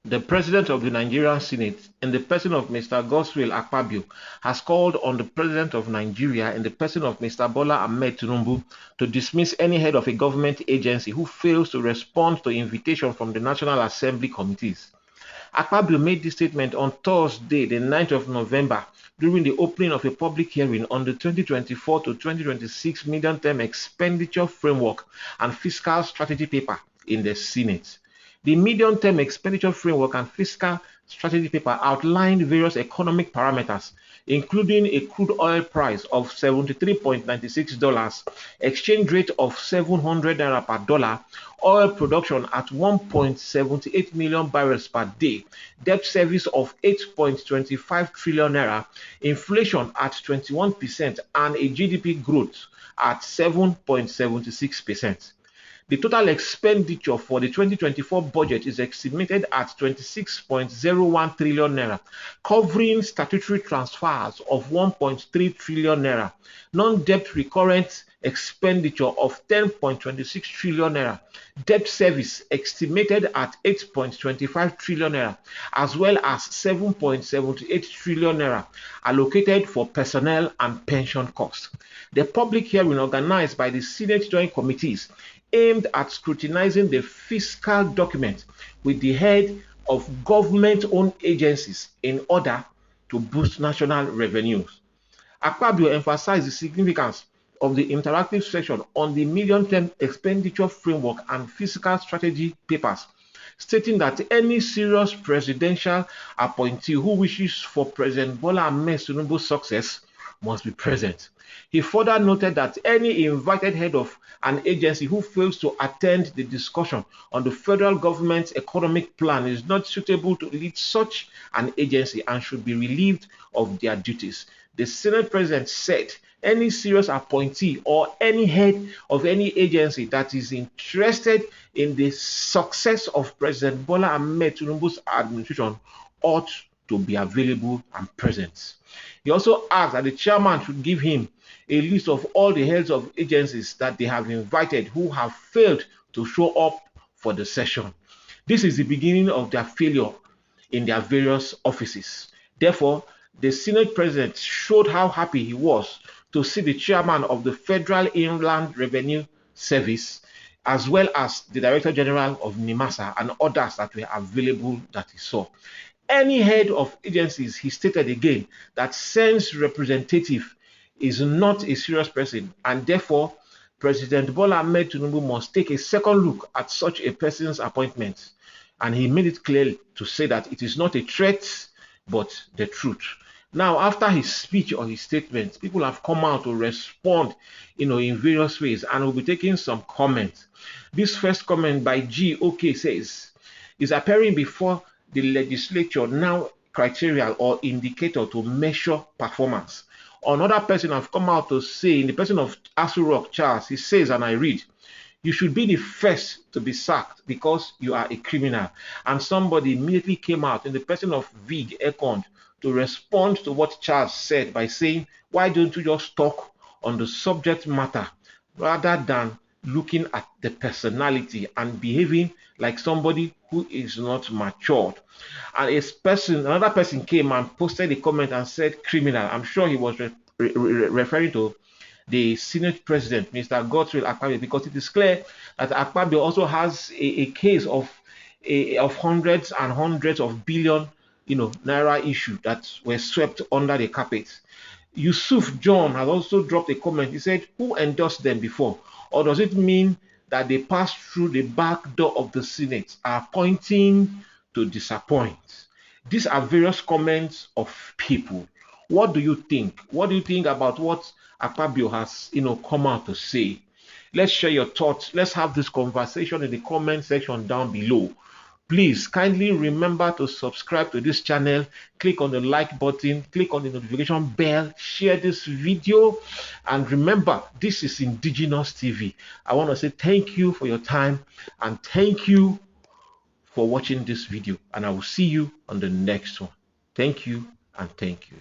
The President of the Nigerian Senate, in the person of Mr. Godswill Akpabio, has called on the President of Nigeria, in the person of Mr. Bola Ahmed Tinubu, to dismiss any head of a government agency who fails to respond to invitation from the National Assembly committees. Akpabio made this statement on Thursday, the 9th of November, during the opening of a public hearing on the 2024 to 2026 medium-term expenditure framework and fiscal strategy paper in the Senate. The medium-term expenditure framework and fiscal strategy paper outlined various economic parameters, including a crude oil price of $73.96, exchange rate of 700 naira per dollar, oil production at 1.78 million barrels per day, debt service of 8.25 trillion naira, inflation at 21%, and a GDP growth at 7.76%. The total expenditure for the 2024 budget is estimated at 26.01 trillion naira, covering statutory transfers of 1.3 trillion naira, non-debt recurrent expenditure of 10.26 trillion naira, debt service estimated at 8.25 trillion naira, as well as 7.78 trillion naira allocated for personnel and pension costs. The public hearing organized by the Senate Joint Committees aimed at scrutinizing the fiscal document with the head of government-owned agencies in order to boost national revenues. Akpabio emphasized the significance of the interactive section on the medium-term expenditure framework and fiscal strategy papers, stating that any serious presidential appointee who wishes for President Bola Ahmed Tinubu's success must be present. He further noted that any invited head of an agency who fails to attend the discussion on the federal government's economic plan is not suitable to lead such an agency and should be relieved of their duties. The Senate President said any serious appointee or any head of any agency that is interested in the success of President Bola Ahmed Tinubu's administration ought to be available and present. He also asked that the chairman should give him a list of all the heads of agencies that they have invited who have failed to show up for the session. This is the beginning of their failure in their various offices. Therefore, the Senate President showed how happy he was to see the chairman of the Federal Inland Revenue Service, as well as the Director General of NIMASA and others that were available that he saw. Any head of agencies, he stated again, that sends representative is not a serious person, and therefore President Bola Ahmed Tinubu must take a second look at such a person's appointment. And he made it clear to say that it is not a threat, but the truth. Now, after his speech or his statement, people have come out to respond, in various ways, and we'll be taking some comments. This first comment by GOK says, is appearing before the legislature now criteria or indicator to measure performance. Another person have come out to say, in the person of Asu Rock Charles, he says, and I read, you should be the first to be sacked because you are a criminal. And somebody immediately came out in the person of Vig Ekond to respond to what Charles said by saying, why don't you just talk on the subject matter rather than looking at the personality and behaving like somebody who is not matured? And another person came and posted a comment and said criminal. I'm sure he was referring to the Senate President, Mr. Godswill Akpabio, because it is clear that Akpabio also has a case of hundreds and hundreds of billion naira issue that were swept under the carpet. Yusuf John has also dropped a comment. He said, who endorsed them before? Or does it mean that they passed through the back door of the Senate, are pointing to disappoint? These are various comments of people. What do you think? What do you think about what Akpabio has come out to say? Let's share your thoughts. Let's have this conversation in the comment section down below. Please kindly remember to subscribe to this channel, click on the like button, click on the notification bell, share this video, and remember, this is Indigenous TV. I want to say thank you for your time and thank you for watching this video, and I will see you on the next one. Thank you and thank you.